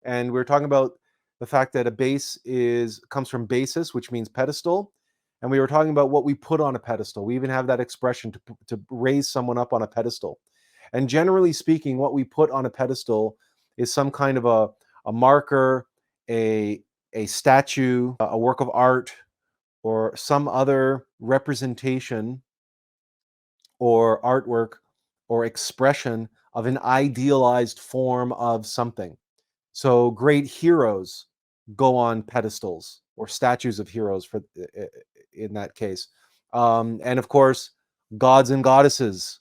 And we're talking about the fact that a base comes from basis, which means pedestal. And we were talking about what we put on a pedestal. We even have that expression to raise someone up on a pedestal. And generally speaking, what we put on a pedestal is some kind of a marker, a, a statue, a work of art, or some other representation or artwork or expression of an idealized form of something. So great heroes go on pedestals or statues of heroes for in that case. And of course, gods and goddesses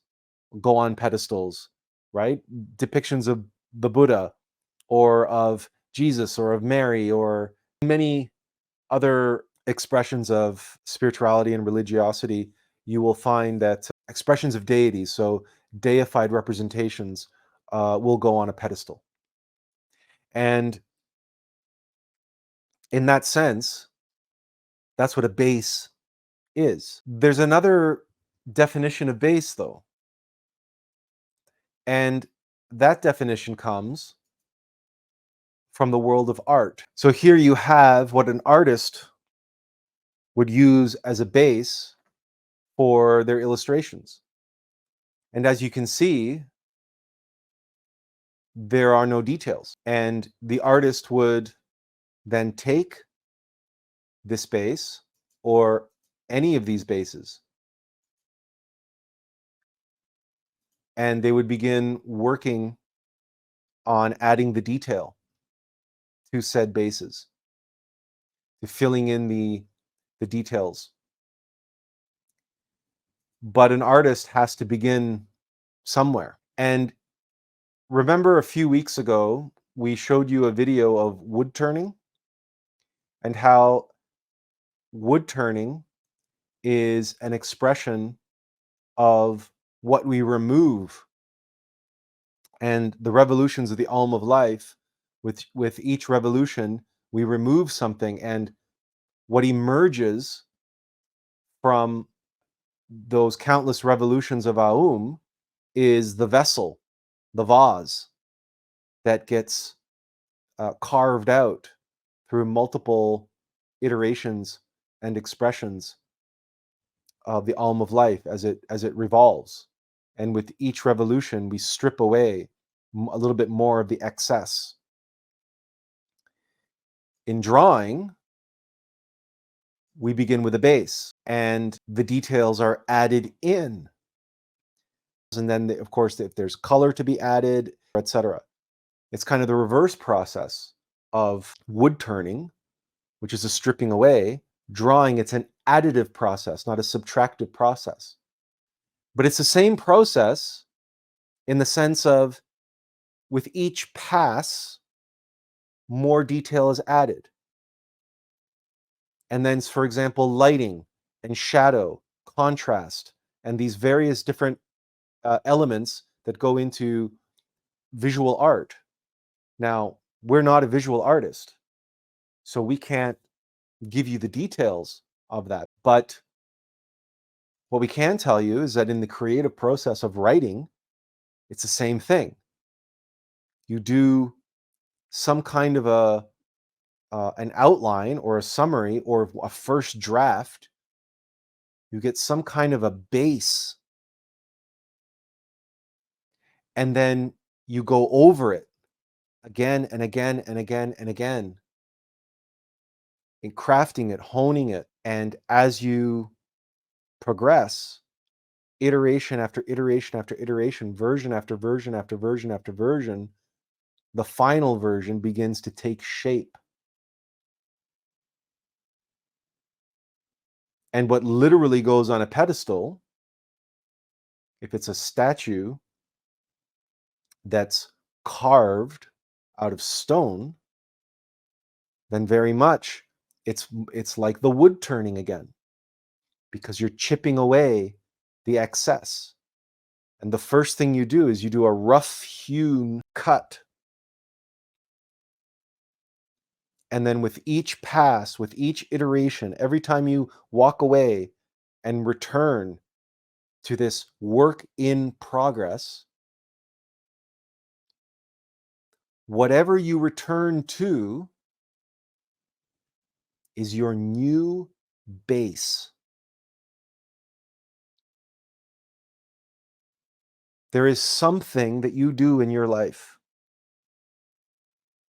go on pedestals, right? Depictions of the Buddha or of Jesus or of Mary or many other expressions of spirituality and religiosity, you will find that expressions of deities, so deified representations, will go on a pedestal. And in that sense, that's what a base is. There's another definition of base, though, and that definition comes from the world of art. So here you have what an artist would use as a base for their illustrations. And as you can see, there are no details. And the artist would then take this base or any of these bases, and they would begin working on adding the detail to said bases, to filling in the details. But an artist has to begin somewhere. And remember a few weeks ago, we showed you a video of wood turning and how wood turning is an expression of what we remove, and the revolutions of the AUM of Life, with each revolution we remove something, and what emerges from those countless revolutions of AUM is the vessel, the vase that gets carved out through multiple iterations and expressions of the AUM of Life as it revolves. And with each revolution, we strip away a little bit more of the excess. In drawing, we begin with a base, and the details are added in. And then, of course, if there's color to be added, etc. It's kind of the reverse process of wood turning, which is a stripping away. Drawing, it's an additive process, not a subtractive process. But it's the same process in the sense of with each pass, more detail is added. And then, for example, lighting and shadow, contrast, and these various different elements that go into visual art. Now, we're not a visual artist, so we can't give you the details of that. But what we can tell you is that in the creative process of writing, it's the same thing. You do some kind of an outline or a summary or a first draft. You get some kind of a base, and then you go over it again and again and again and again, and crafting it, honing it. And as you progress, iteration after iteration after iteration, version after version after version after version, the final version begins to take shape. And what literally goes on a pedestal, if it's a statue that's carved out of stone, then very much it's like the wood turning again, because you're chipping away the excess. And the first thing you do is you do a rough hewn cut. And then with each pass, with each iteration, every time you walk away and return to this work in progress, Whatever you return to is your new base. There is something that you do in your life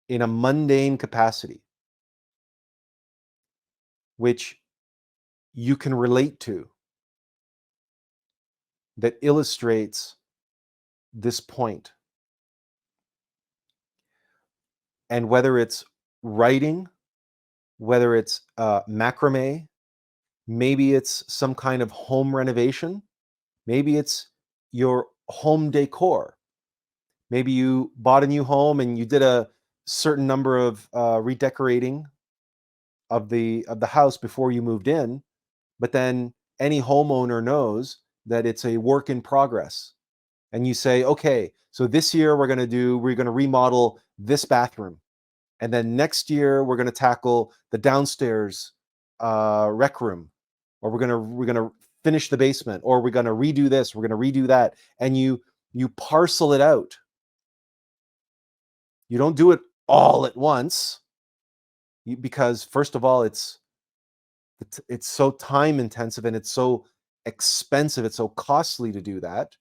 in a mundane capacity, which you can relate to, that illustrates this point. And whether it's writing, whether it's macrame, maybe it's some kind of home renovation, maybe it's your home decor. Maybe you bought a new home and you did a certain number of redecorating of the house before you moved in, but then any homeowner knows that it's a work in progress. And you say, okay, so this year we're going to remodel this bathroom. And then next year we're going to tackle the downstairs rec room, or we're going to finish the basement, or we're going to redo this, we're going to redo that. And you parcel it out. You don't do it all at once, because first of all, it's so time intensive and it's so expensive, it's so costly to do that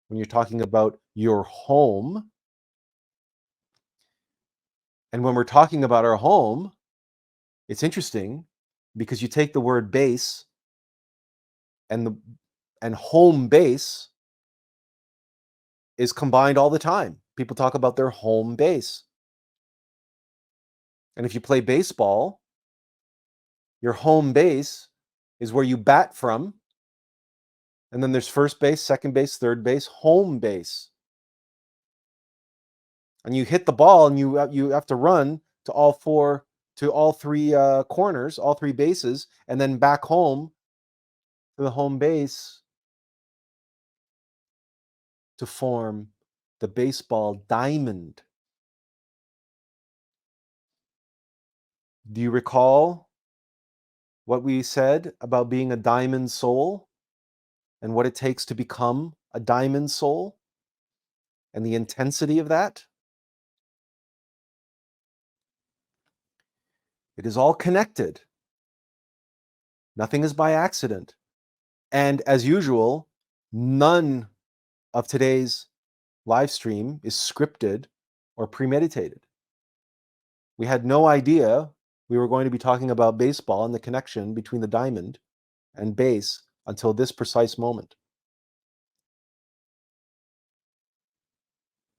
when you're talking about your home. And when we're talking about our home, it's interesting because you take the word base and home base is combined all the time. People talk about their home base. And if you play baseball, your home base is where you bat from. And then there's first base, second base, third base, home base. And you hit the ball and you have to run to all three corners, all three bases, and then back home to the home base to form the baseball diamond. Do you recall what we said about being a diamond soul and what it takes to become a diamond soul and the intensity of that? It is all connected. Nothing is by accident. And as usual, none of today's live stream is scripted or premeditated. We had no idea we were going to be talking about baseball and the connection between the diamond and base until this precise moment.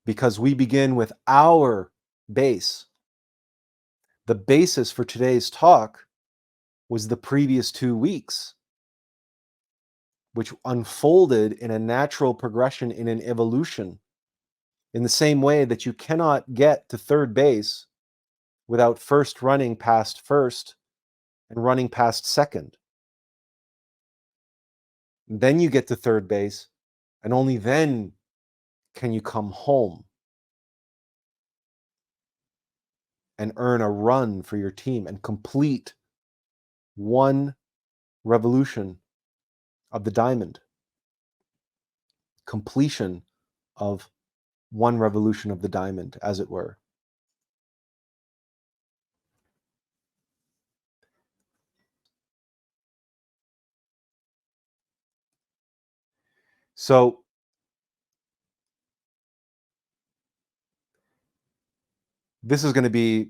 Because we begin with our base. The basis for today's talk was the previous 2 weeks, which unfolded in a natural progression, in an evolution, in the same way that you cannot get to third base without first running past first and running past second. Then you get to third base, and only then can you come home and earn a run for your team and complete one revolution of the diamond. Completion of one revolution of the diamond, as it were. So this is going to be,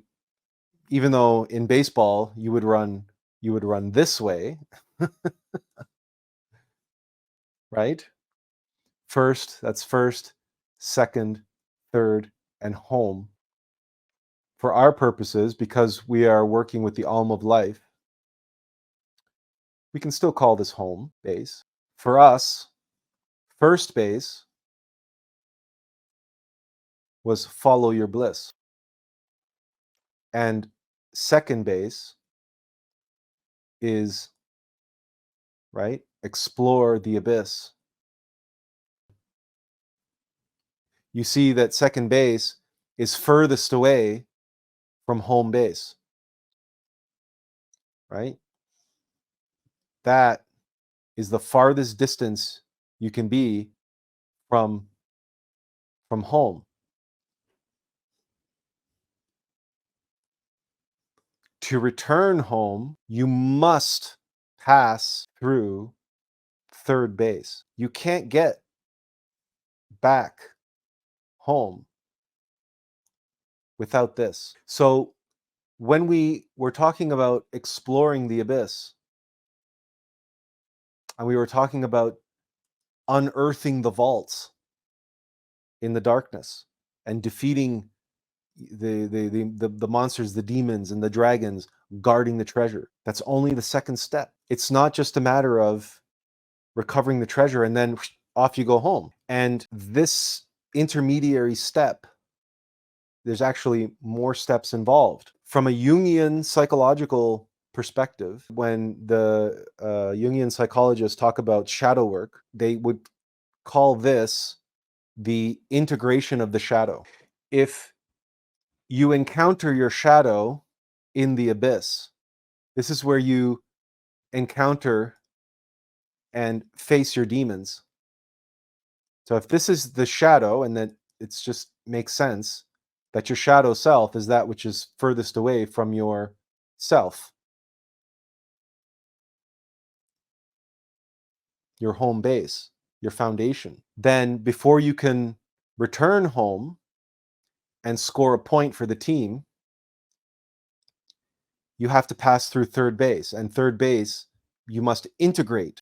even though in baseball you would run this way, right? First, that's first, second, third, and home. For our purposes, because we are working with the AUM of Life, we can still call this home base. For us, first base was follow your bliss. And second base is, right, explore the abyss. You see that second base is furthest away from home base, right? That is the farthest distance you can be from home. To return home, you must pass through third base. You can't get back home without this. So when we were talking about exploring the abyss, and we were talking about unearthing the vaults in the darkness and defeating the monsters, the demons and the dragons guarding the treasure. That's only the second step. It's not just a matter of recovering the treasure and then off you go home. And this intermediary step, there's actually more steps involved. From a Jungian psychological perspective, when the Jungian psychologists talk about shadow work, they would call this the integration of the shadow. If you encounter your shadow in the abyss, this is where you encounter and face your demons. So if this is the shadow, and that it's just makes sense that your shadow self is that which is furthest away from your self, your home base, your foundation, then before you can return home and score a point for the team, you have to pass through third base. And third base, you must integrate.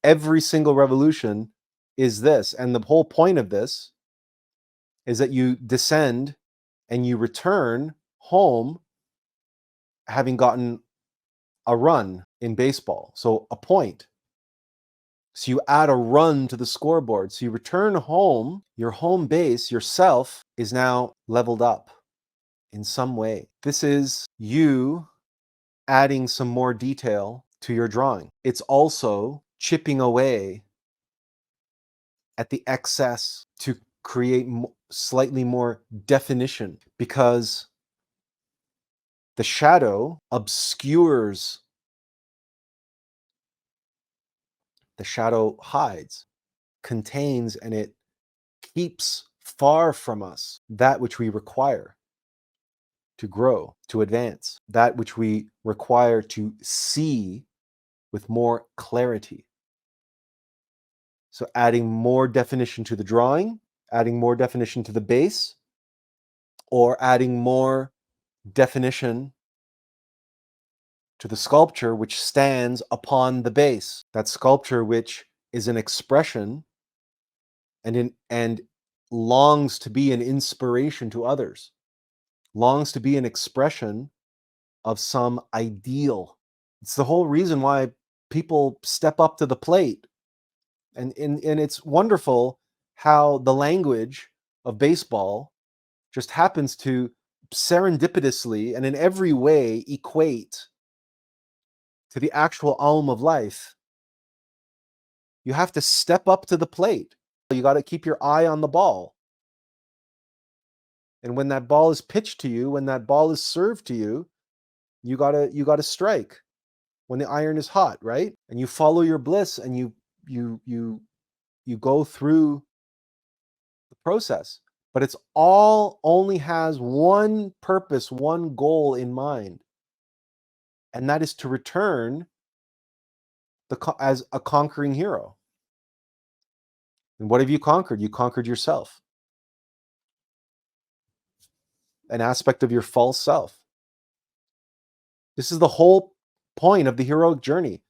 Every single revolution is this. And the whole point of this is that you descend and you return home having gotten a run in baseball. So a point. So you add a run to the scoreboard. So you return home, your home base, yourself is now leveled up in some way. This is you adding some more detail to your drawing. It's also chipping away at the excess to create slightly more definition, because the shadow obscures, the shadow hides, contains, and it keeps far from us that which we require to grow, to advance, that which we require to see with more clarity. So adding more definition to the drawing, adding more definition to the base, or adding more definition to the sculpture which stands upon the base. That sculpture which is an expression and longs to be an inspiration to others, longs to be an expression of some ideal. It's the whole reason why people step up to the plate. And it's wonderful how the language of baseball just happens to serendipitously and in every way equate to the actual AUM of life. You have to step up to the plate. You got to keep your eye on the ball. And when that ball is pitched to you, when that ball is served to you, you got to strike when the iron is hot, right? And you follow your bliss and you go through the process. But it's all only has one purpose, one goal in mind. And that is to return as a conquering hero. And what have you conquered? You conquered yourself. An aspect of your false self. This is the whole point of the heroic journey.